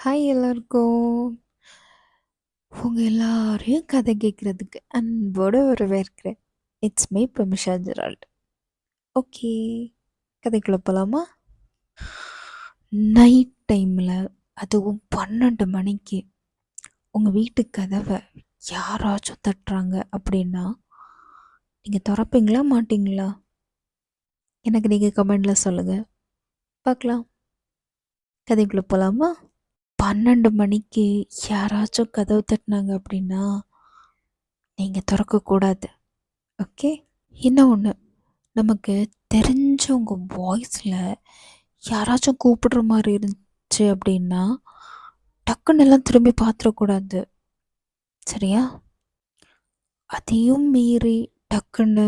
Hi எல்லாருக்கும். உங்க எல்லாரையும் கதை கேட்குறதுக்கு அன்போடு வரவேற்கிறேன். It's me Pramisha Gerald. Okay, கதைக்குள்ள போகலாமா? நைட் டைமில், அதுவும் 12 மணிக்கு உங்கள் வீட்டு கதவை யாராச்சும் தட்டுறாங்க அப்படின்னா நீங்கள் திறப்பீங்களா மாட்டீங்களா? எனக்கு நீங்கள் கமெண்டில் சொல்லுங்கள் பார்க்கலாம். கதைக்குள்ள போகலாமா? 12 மணிக்கு யாராச்சும் கதவு தட்டினாங்க அப்படின்னா நீங்கள் திறக்கக்கூடாது. ஓகே. இன்னொன்று, நமக்கு தெரிஞ்சவங்க வாய்ஸில் யாராச்சும் கூப்பிடுற மாதிரி இருந்துச்சு அப்படின்னா டக்குன்னு எல்லாம் திரும்பி பார்த்துடக்கூடாது. சரியா? அதையும் மீறி டக்குன்னு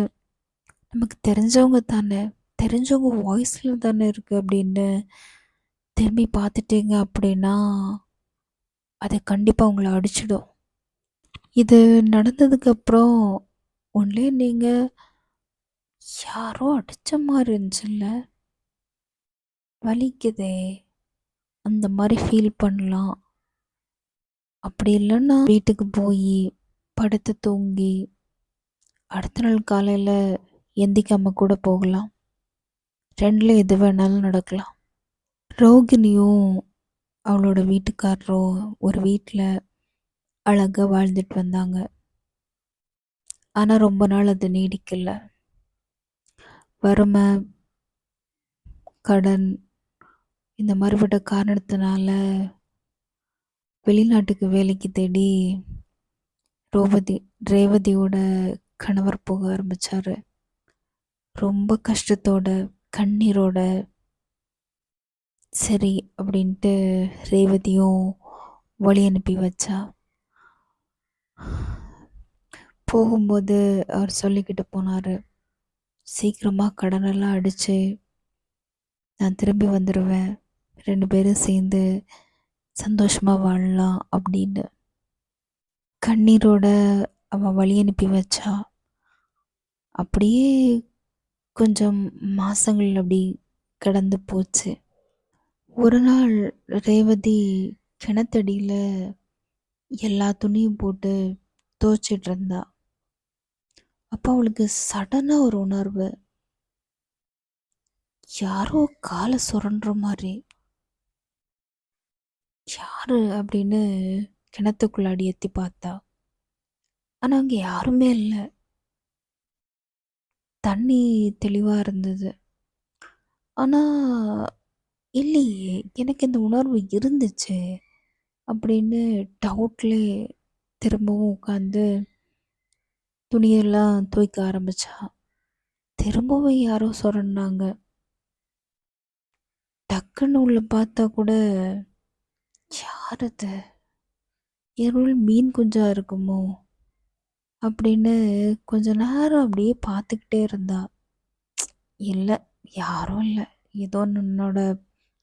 நமக்கு தெரிஞ்சவங்க தானே, தெரிஞ்சவங்க வாய்ஸில் தானே இருக்குது அப்படின்னு திரும்பி பார்த்துட்டீங்க அப்படின்னா அது கண்டிப்பாக உங்களை அடிச்சிடும். இது நடந்ததுக்கப்புறம் ஒன்லே நீங்கள் யாரோ அடித்த மாதிரி இருந்துச்சுல்ல, வலிக்குதே, அந்த மாதிரி ஃபீல் பண்ணலாம். அப்படி இல்லைன்னா வீட்டுக்கு போய் படுத்து தூங்கி அடுத்த நாள் காலையில் எந்திக்காம கூட போகலாம். ரெண்டில் எது வேணாலும் நடக்கலாம். ரோகிணியும் அவளோட வீட்டுக்காரரும் ஒரு வீட்டில் அழகாக வாழ்ந்துட்டு வந்தாங்க. ஆனால் ரொம்ப நாள் அது நீடிக்கல. வறுமை, கடன், இந்த மாதிரிப்பட்ட காரணத்தினால வெளிநாட்டுக்கு வேலைக்கு தேடி ரேவதியோட கணவர் போக ஆரம்பித்தார். ரொம்ப கஷ்டத்தோட, கண்ணீரோட. சரி அப்படின்ட்டு ரேவதியும் வழி அனுப்பி வச்சா. போகும்போது அவர் சொல்லிக்கிட்டு போனார், சீக்கிரமாக கடனெல்லாம் அடித்து நான் திரும்பி வந்துடுவேன், 2 பேரும் சேர்ந்து சந்தோஷமாக வாழலாம் அப்படின்னு. கண்ணீரோட அவன் வழி அனுப்பி வச்சா. அப்படியே கொஞ்சம் மாதங்கள் அப்படி கடந்து போச்சு. ஒரு நாள் ரேவதி கிணத்தடியில் எல்லா துணியும் போட்டு துவைச்சிட்டு இருந்தா. அப்போ அவளுக்கு சடனாக ஒரு உணர்வு, யாரோ காலை சுரண்டுற மாதிரி. யாரு அப்படின்னு கிணத்துக்குள்ளாடி எத்தி பார்த்தா. ஆனால் அங்கே யாருமே இல்லை. தண்ணி தெளிவாக இருந்தது. ஆனால் இல்லையே, எனக்கு இந்த உணர்வு இருந்துச்சு அப்படின்னு டவுட்லே திரும்பவும் உட்காந்து துணியெல்லாம் துவைக்க ஆரம்பிச்சா. திரும்பவும் யாரோ சுரண்டாங்க. டக்குன்னு உள்ள பார்த்தா கூட யார் அது, இருள் மீன் குஞ்சா இருக்குமோ அப்படின்னு கொஞ்ச நேரம் அப்படியே பார்த்துக்கிட்டே இருந்தா. இல்லை, யாரும் இல்லை, ஏதோ என்னோட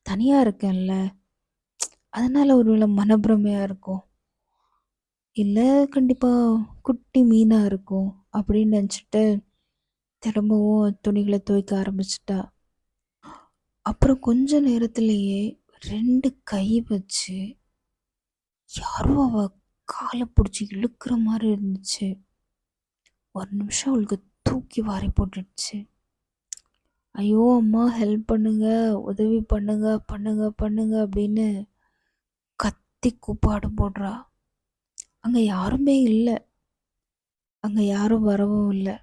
தனியாக இருக்கேன்ல, அதனால் ஒருவேளை மனப்பிரமையாக இருக்கும், இல்லை கண்டிப்பாக குட்டி மீனாக இருக்கும் அப்படின்னு நினச்சிட்டு திரும்பவும் துணிகளை துவைக்க ஆரம்பிச்சிட்டா. அப்புறம் கொஞ்ச நேரத்திலேயே 2 கை வச்சு யாரோ அவ காலை பிடிச்சி இழுக்கிற மாதிரி இருந்துச்சு. ஒரு நிமிஷம் அவளுக்கு தூக்கி வாரி போட்டுடுச்சு. ஐயோ அம்மா, ஹெல்ப் பண்ணுங்க, உதவி பண்ணுங்க, பண்ணுங்க பண்ணுங்க அப்படின்னு கத்தி கூப்பாடு போடுறா. அங்கே யாருமே இல்லை, அங்கே யாரும் வரவும் இல்லை.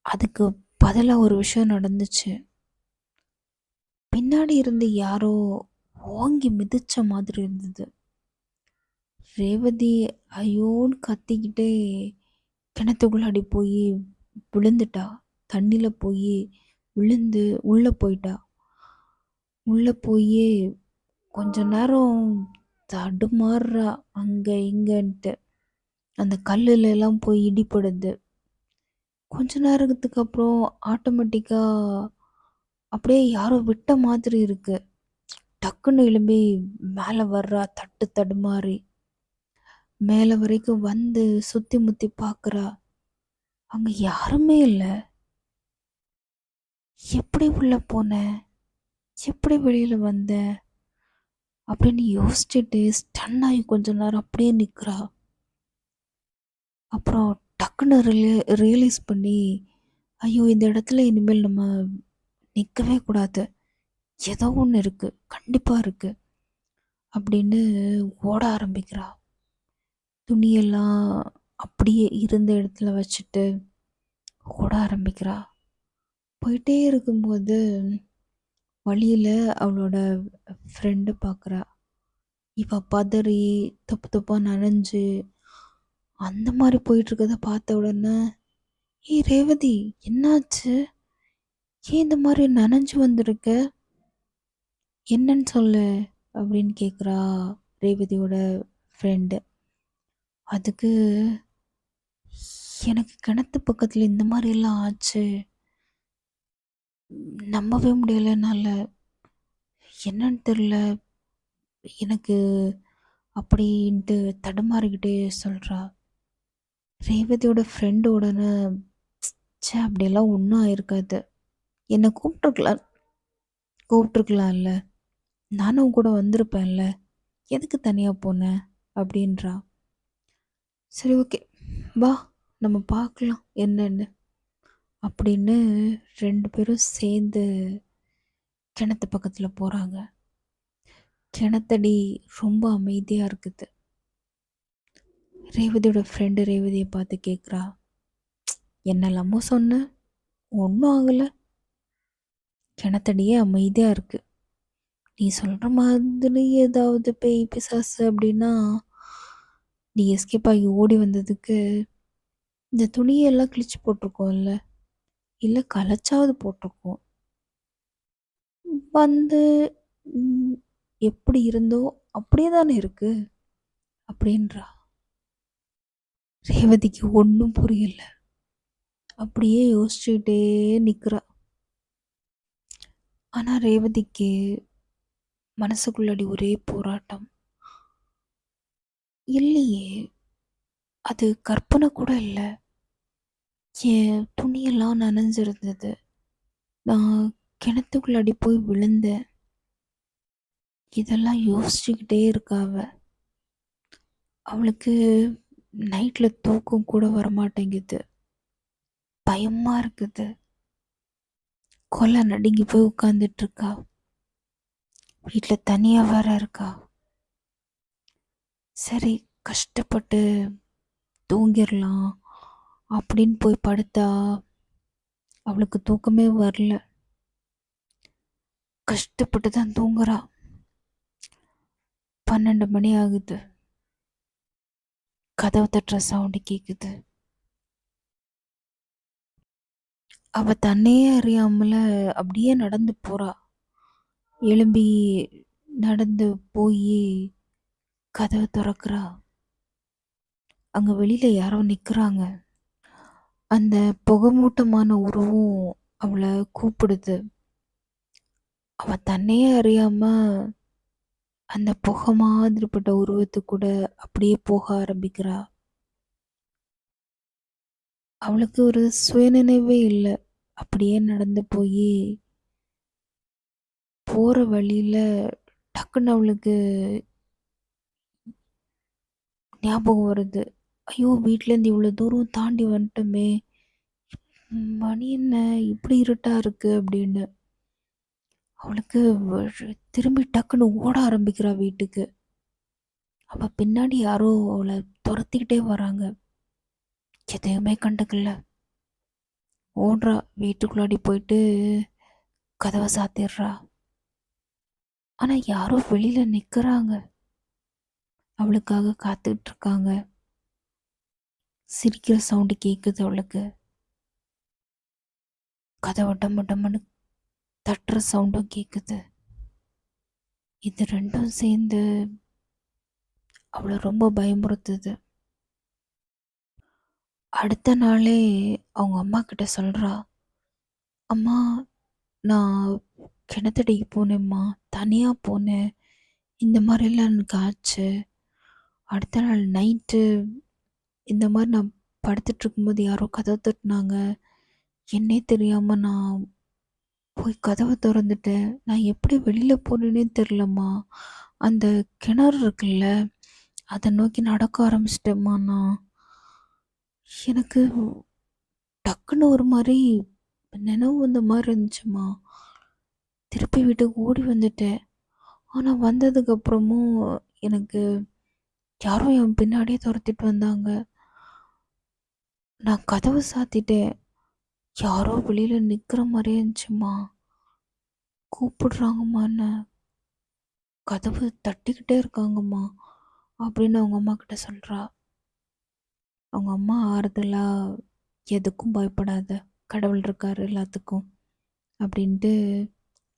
அதுக்கு பதிலாக ஒரு விஷயம் நடந்துச்சு. பின்னாடி இருந்து யாரோ ஓங்கி மிதிச்ச மாதிரி இருந்தது. ரேவதி ஐயோன்னு கத்திக்கிட்டே கிணத்துக்குள்ளாடி போய் விழுந்துட்டா. தண்ணியில் போய் விழுந்து உள்ளே போயிட்டா. உள்ளே போய் கொஞ்ச நேரம் தடுமாறுறா அங்கே இங்கன்ட்டு. அந்த கல்லுலெல்லாம் போய் இடிப்படுது. கொஞ்ச நேரத்துக்கு அப்புறம் ஆட்டோமேட்டிக்காக அப்படியே யாரோ விட்ட மாதிரி இருக்கு. டக்குன்னு எழும்பி மேலே வர்றா, தடுமாறி மேலே வரைக்கும் வந்து சுற்றி முற்றி பார்க்குறா. அங்கே யாருமே இல்லை. எப்படி உள்ளே போன, எப்படி வெளியில் வந்த அப்படின்னு யோசிச்சுட்டு ஸ்டன் ஆகி கொஞ்ச நேரம் அப்படியே நிற்கிறா. அப்புறம் டக்குன்னு ரியலைஸ் பண்ணி, ஐயோ! இந்த இடத்துல இனிமேல் நம்ம நிற்கவே கூடாது. ஏதோ ஒன்று இருக்கு. கண்டிப்பா இருக்கு. அப்படின்னு ஓட ஆரம்பிக்கிறா. துணியெல்லாம் அப்படியே இருந்த இடத்துல வச்சுட்டு ஓட ஆரம்பிக்கிறா. போயிட்டே இருக்கும்போது வழியில அவளோட ஃப்ரெண்டு பார்க்குறா. இவ பதறி தப்பு தப்பா நனைஞ்சு அந்த மாதிரி போயிட்டு இருக்கத பார்த்த உடனே, ஏய் ரேவதி, என்னாச்சு? ஏன் இந்த மாதிரி நனைஞ்சு வந்திருக்க? என்னன்னு சொல்லு அப்படின்னு கேட்குறா ரேவதியோட ஃப்ரெண்டு. அதுக்கு, எனக்கு கிணத்து பக்கத்தில் இந்த மாதிரிலாம் ஆச்சு, நம்பவே முடியல என்னால், என்னன்னு தெரில எனக்கு அப்படின்ட்டு தடுமாறிக்கிட்டே சொல்கிறா. ரேவதியோட ஃப்ரெண்டு உடனே, ச்சே அப்படியெல்லாம் ஒன்றும் ஆயிருக்காது, என்னை கூப்பிட்ருக்கலாம்ல, நானும் கூட வந்திருப்பேன்ல, எதுக்கு தனியாக போனேன் அப்படின்றா. சரி ஓகே, வா நம்ம பார்க்கலாம் என்னன்னு அப்படின்னு 2 பேரும் சேர்ந்து கிணத்து பக்கத்தில் போகிறாங்க. கிணத்தடி ரொம்ப அமைதியாக இருக்குது. ரேவதியோட ஃப்ரெண்டு ரேவதியை பார்த்து கேட்குறா, என்னெல்லாமோ சொன்ன, ஒன்றும் ஆகலை, கிணத்தடியே அமைதியாக இருக்குது. நீ சொல்கிற மாதிரி ஏதாவது பேய் பிசாசு அப்படின்னா நீ எஸ்கேப் ஆகி ஓடி வந்ததுக்கு இந்த துணியெல்லாம் கிழிச்சு போட்டிருக்கோம்ல, இல்லை கலைச்சாவது போட்டிருக்கோம், வந்து எப்படி இருந்தோ அப்படியே தானே இருக்கு அப்படின்றா. ரேவதிக்கு ஒன்றும் புரியல. அப்படியே யோசிச்சுக்கிட்டே நிற்கிறா. ஆனால் ரேவதிக்கு மனசுக்குள்ளடி ஒரே போராட்டம். இல்லையே, அது கற்பனை கூட இல்லை. என் துணியெல்லாம் நனைஞ்சிருந்தது, நான் கிணத்துக்குள்ளடி போய் விழுந்தேன். இதெல்லாம் யோசிச்சுக்கிட்டே இருக்காவ. அவளுக்கு நைட்டில் தூக்கம் கூட வரமாட்டேங்குது, பயமாக இருக்குது. கொலை நடுங்கி போய் உட்காந்துட்டு இருக்கா. வீட்டில் தனியாக வேற இருக்கா. சரி, கஷ்டப்பட்டு தூங்கிடலாம் அப்படின்னு போய் படுத்தா அவளுக்கு தூக்கமே வரல. கஷ்டப்பட்டு தான் தூங்குறா. 12 மணி ஆகுது. கதவு தட்டுற சவுண்டு கேட்குது. அவ தன்னையே அறியாமல அப்படியே நடந்து போறா. எழும்பி நடந்து போய் கதவை திறக்கிறா. அங்க வெளியில யாரோ நிக்கிறாங்க. அந்த புகமூட்டமான உருவம் அவளை கூப்பிடுது. அவ தன்னையே அறியாம அந்த புகை மாதிரிப்பட்ட உருவத்து கூட அப்படியே போக ஆரம்பிக்கிறா. அவளுக்கு ஒரு சுயநினைவே இல்லை. அப்படியே நடந்து போய் போற வழியில டக்குன்னு அவளுக்கு ஞாபகம் வருது. ஐயோ, வீட்டிலேருந்து இவ்வளோ தூரம் தாண்டி வந்துட்டோமே, மணி என்ன இப்படி இருட்டா இருக்கு அப்படின்னு அவளுக்கு திரும்பி டக்குன்னு ஓட ஆரம்பிக்கிறா வீட்டுக்கு. அவ பின்னாடி யாரோ அவளை துரத்திக்கிட்டே வராங்க. எதையுமே கண்டுக்கல. ஓடுறா. வீட்டுக்குள்ளாடி போயிட்டு கதவை சாத்திடுறா. ஆனா யாரோ வெளியில நிக்கிறாங்க. அவளுக்காக காத்துக்கிட்டு இருக்காங்க. சிரிக்கிற சவுண்டு கேட்குது அவளுக்கு. கதவை டம்மு டம்முன்னு தட்டுற சவுண்டும் கேட்குது. இது ரெண்டும் சேர்ந்து அவளை ரொம்ப பயமுறுத்துது. அடுத்த நாளே அவங்க அம்மா கிட்ட சொல்றா, அம்மா, நான் கிணத்தடிக்கு போனேம்மா, தனியாக போனேன், இந்த மாதிரிலாம் எனக்கு ஆச்சு. அடுத்த நாள் நைட்டு இந்த மாதிரி நான் படுத்துட்டு இருக்கும்போது யாரோ கதவை தட்டினாங்க. என்னே தெரியாமல் நான் போய் கதவை திறந்துட்டேன். நான் எப்படி வெளியில் போனேன்னே தெரிலம்மா அந்த கிணறு இருக்குல்ல, அதை நோக்கி நடக்க ஆரம்பிச்சிட்டேம்மா நான். எனக்கு டக்குன்னு ஒரு மாதிரி நினைவு வந்த மாதிரி இருந்துச்சுமா. திருப்பி வீட்டுக்கு ஓடி வந்துட்டேன். ஆனால் வந்ததுக்கப்புறமும் எனக்கு யாரோ என் பின்னாடியே துரத்திட்டு வந்தாங்க. நான் கதவு சாத்திட்டேன். யாரோ வெளியில் நிற்கிற மாதிரியே இருந்துச்சுமா. கூப்பிடுறாங்கம்மா என்ன, கதவு தட்டிக்கிட்டே இருக்காங்கம்மா அப்படின்னு அவங்க அம்மா கிட்ட சொல்கிறா. அவங்க அம்மா ஆறுதலா, எதுக்கும் பயப்படாத, கடவுள் இருக்கார் எல்லாத்துக்கும் அப்படின்ட்டு,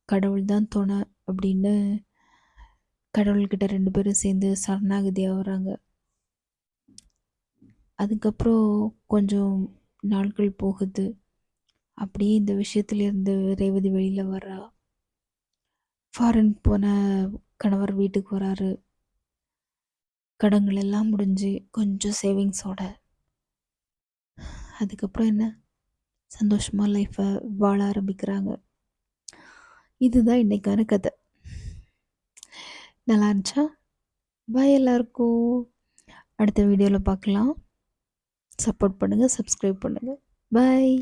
கடவுள் தான் துணை அப்படின்னு கடவுள்கிட்ட 2 பேரும் சேர்ந்து சரணாகதி ஆகுறாங்க. அதுக்கப்புறம் கொஞ்சம் நாட்கள் போகுது. அப்படியே இந்த விஷயத்துலேருந்து ரேவதி வெளியில் வர்றா. ஃபாரின் போன கணவர் வீட்டுக்கு வராரு. கடன்கள் எல்லாம் முடிஞ்சு கொஞ்சம் சேவிங்ஸோட. அதுக்கப்புறம் என்ன, சந்தோஷமாக லைஃப்பை வாழ ஆரம்பிக்கிறாங்க. இதுதான் இன்றைக்கான கதை. நல்லா இருந்துச்சா? பாய் எல்லாருக்கும். அடுத்த வீடியோவில் பார்க்கலாம். சப்போர்ட் பண்ணுங்கள், சப்ஸ்கிரைப் பண்ணுங்கள். பாய்.